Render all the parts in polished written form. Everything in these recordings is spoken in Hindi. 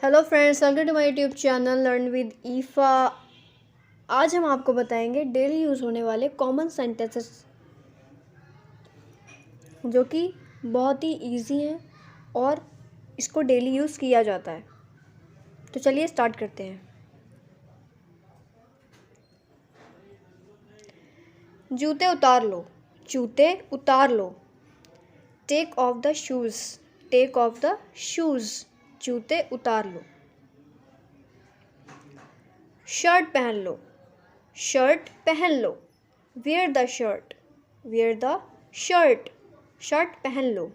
Hello friends, welcome to my YouTube channel learn with Ifa. आज हम आपको बताएंगे डेली यूज़ होने वाले कॉमन सेंटेंसेस जो कि बहुत ही इजी हैं और इसको डेली यूज़ किया जाता है। तो चलिए स्टार्ट करते हैं। जूते उतार लो, जूते उतार लो। Take off the shoes, take off the shoes. जूते उतार लो। शर्ट पहन लो, शर्ट पहन लो। Wear the shirt, wear the shirt. Shirt पहन लो।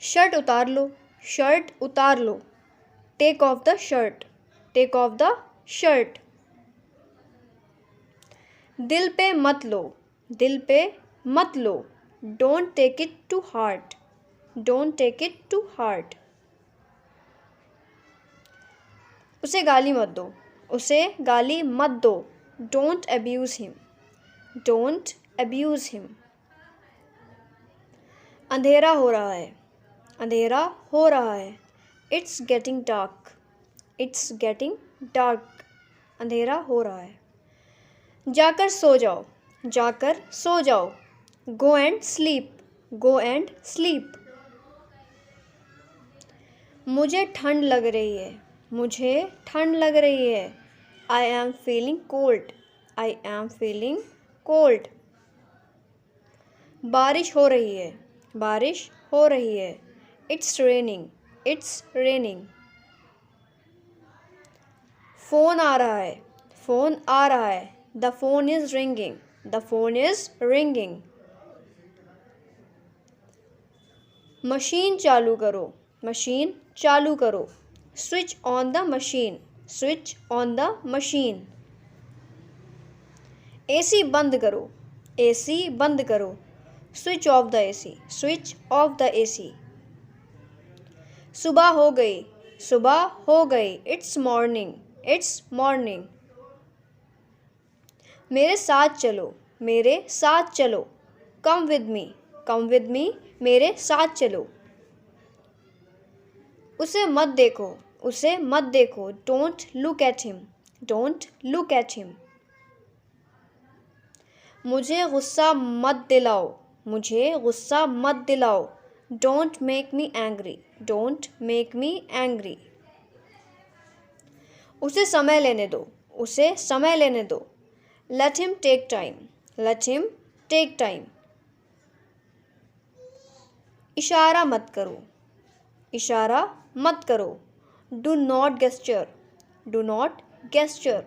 शर्ट उतार लो, शर्ट उतार लो। Take off the shirt, take off the shirt. दिल पे मत लो, दिल पे मत लो। Don't take it to heart, don't take it to heart. उसे गाली मत दो, उसे गाली मत दो। Don't abuse him, don't abuse him. अंधेरा हो रहा है, अंधेरा हो रहा है। It's getting dark, it's getting dark. अंधेरा हो रहा है। जाकर सो जाओ, जाकर सो जाओ। Go and sleep, go and sleep. मुझे ठंड लग रही है, मुझे ठंड लग रही है। I am feeling cold, I am feeling cold. बारिश हो रही है, बारिश हो रही है। It's raining, it's raining. Phone आ रहा है, फ़ोन आ रहा है। The phone is ringing, the phone is ringing. Machine चालू करो, मशीन चालू करो। Switch on the machine, switch on the machine. AC बंद करो, एसी बंद करो। Switch off the AC, switch off the AC. सुबह हो गई, सुबह हो गई। It's morning, it's morning. मेरे साथ चलो, मेरे साथ चलो। Come with me, come with me. मेरे साथ चलो। उसे मत देखो, उसे मत देखो। Don't look at him, don't look at him. मुझे गुस्सा मत दिलाओ, मुझे गुस्सा मत दिलाओ। Don't make me angry, don't make me angry. उसे समय लेने दो, उसे समय लेने दो। Let him take time, let him take time. इशारा मत करो, इशारा मत करो। Do not gesture, do not gesture.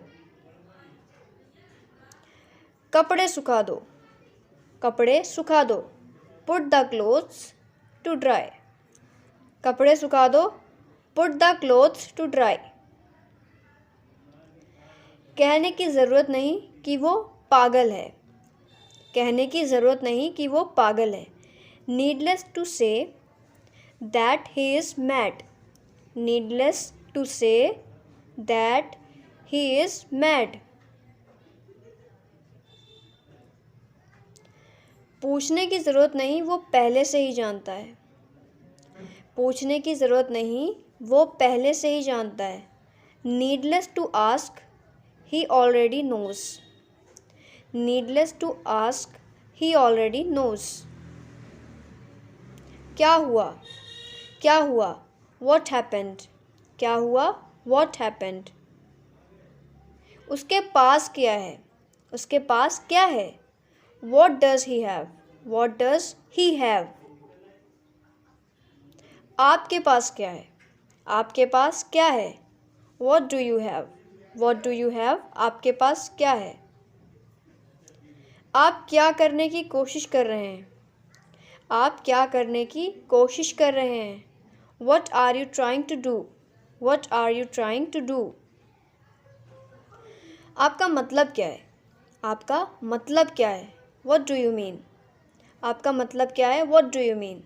कपड़े सुखा दो, कपड़े सुखा दो। Put the clothes to dry, कपड़े सुखा दो। Put the clothes to dry. कहने की ज़रूरत नहीं कि वो पागल है, कहने की ज़रूरत नहीं कि वो पागल है। Needless to say that he is mad, needless to say that he is mad. पूछने की ज़रूरत नहीं, वो पहले से ही जानता है, पूछने की ज़रूरत नहीं, वो पहले से ही जानता है। Needless to ask he already knows, needless to ask he already knows. क्या हुआ, क्या हुआ। What happened, क्या हुआ। What happened। उसके पास क्या है, उसके पास क्या है। What does he have, what does he have। आपके पास क्या है, आपके पास क्या है। What do you have, what do you have। आपके पास क्या है। आप क्या करने की कोशिश कर रहे हैं, आप क्या करने की कोशिश कर रहे हैं। What are you trying to do, what are you trying to do। आपका मतलब क्या है, आपका मतलब क्या है। What do you mean, आपका मतलब क्या है। What do you mean।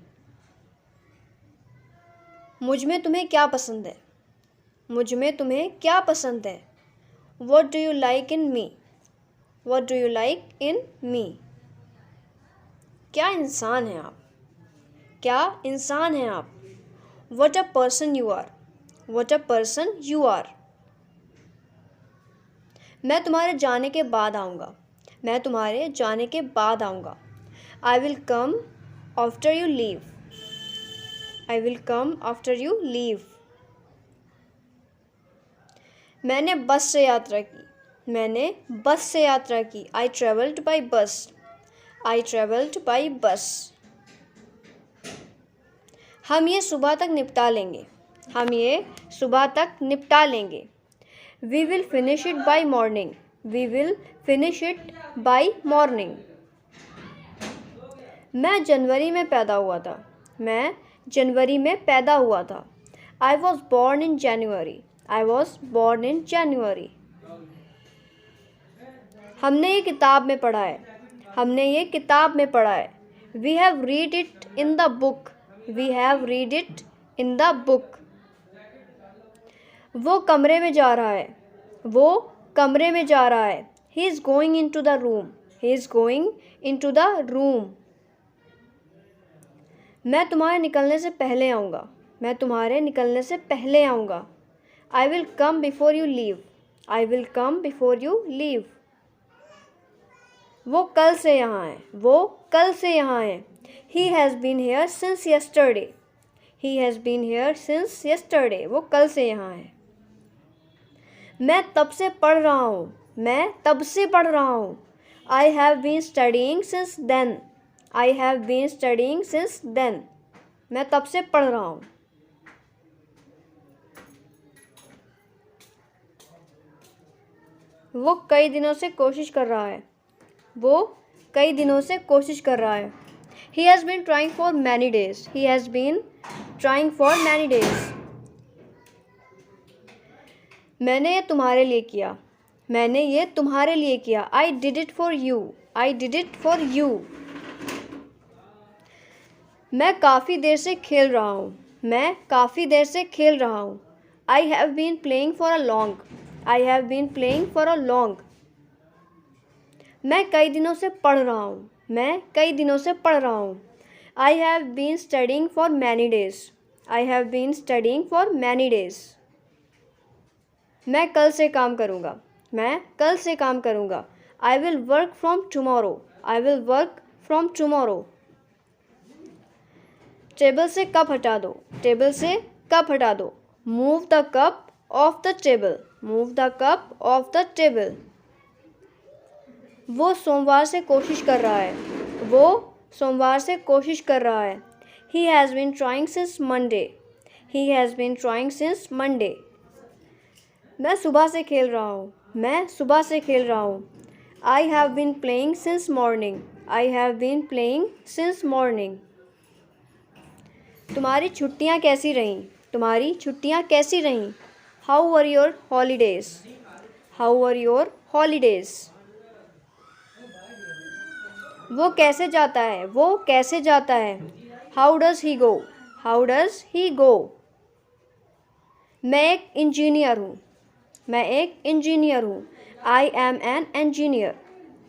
मुझ में तुम्हें क्या पसंद है, मुझ में तुम्हें क्या पसंद है। What do you like in me, what do you like in me। क्या इंसान हैं आप, क्या इंसान हैं आप। What a person you are. What a person you are. मैं तुम्हारे जाने के बाद आऊँगा. मैं तुम्हारे जाने के बाद आऊँगा. I will come after you leave. I will come after you leave. मैंने बस से यात्रा की. मैंने बस से यात्रा की. I traveled by bus. I traveled by bus. हम ये सुबह तक निपटा लेंगे. हम ये सुबह तक निपटा लेंगे. We will finish it by morning. We will finish it by morning. मैं जनवरी में पैदा हुआ था. मैं जनवरी में पैदा हुआ था. I was born in January. I was born in January. हमने ये किताब में पढ़ा है. हमने ये किताब में पढ़ा है. We have read it in the book. We have read it in the book. वो कमरे में जा रहा है. वो कमरे में जा रहा है. He is going into the room. He is going into the room. मैं तुम्हारे निकलने से पहले आऊँगा. मैं तुम्हारे निकलने से पहले आऊँगा. I will come before you leave. I will come before you leave. वो कल से यहाँ है. वो कल से यहाँ है. He has been here since yesterday. He has been here since yesterday. वो कल से यहाँ है. मैं तब से पढ़ रहा हूँ. मैं तब से पढ़ रहा हूँ. I have been studying since then. I have been studying since then. मैं तब से पढ़ रहा हूँ. वो कई दिनों से कोशिश कर रहा है. वो कई दिनों से कोशिश कर रहा है. He has been trying for many days. He has been trying for many days. मैंने ये तुम्हारे लिए किया. मैंने ये तुम्हारे लिए किया. I did it for you. I did it for you. मैं काफ़ी देर से खेल रहा हूँ. मैं काफ़ी देर से खेल रहा हूँ. I have been playing for a long. I have been playing for a long. मैं कई दिनों से पढ़ रहा हूँ. मैं कई दिनों से पढ़ रहा हूँ. I have been studying for many days. I have been studying for many days. मैं कल से काम करूँगा. मैं कल से काम करूँगा. I will work from tomorrow. I will work from tomorrow. Table से कप हटा दो. टेबल से कप हटा दो. Move the cup off the table. Move the cup off the table. वो सोमवार से कोशिश कर रहा है. वो सोमवार से कोशिश कर रहा है. He has been trying since Monday. He has been trying since Monday. मैं सुबह से खेल रहा हूँ. मैं सुबह से खेल रहा हूँ. I have been playing since morning. I have been playing since morning. तुम्हारी छुट्टियाँ कैसी रहीं? तुम्हारी छुट्टियाँ कैसी रहीं? How were your holidays? How were your holidays? वो कैसे जाता है? वो कैसे जाता है? How does he go? How does he go? मैं एक इंजीनियर हूँ. मैं एक इंजीनियर हूँ. I am an engineer.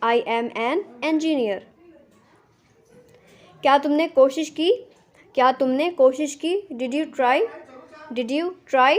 I am an engineer. क्या तुमने कोशिश की? क्या तुमने कोशिश की? Did you try? Did you try?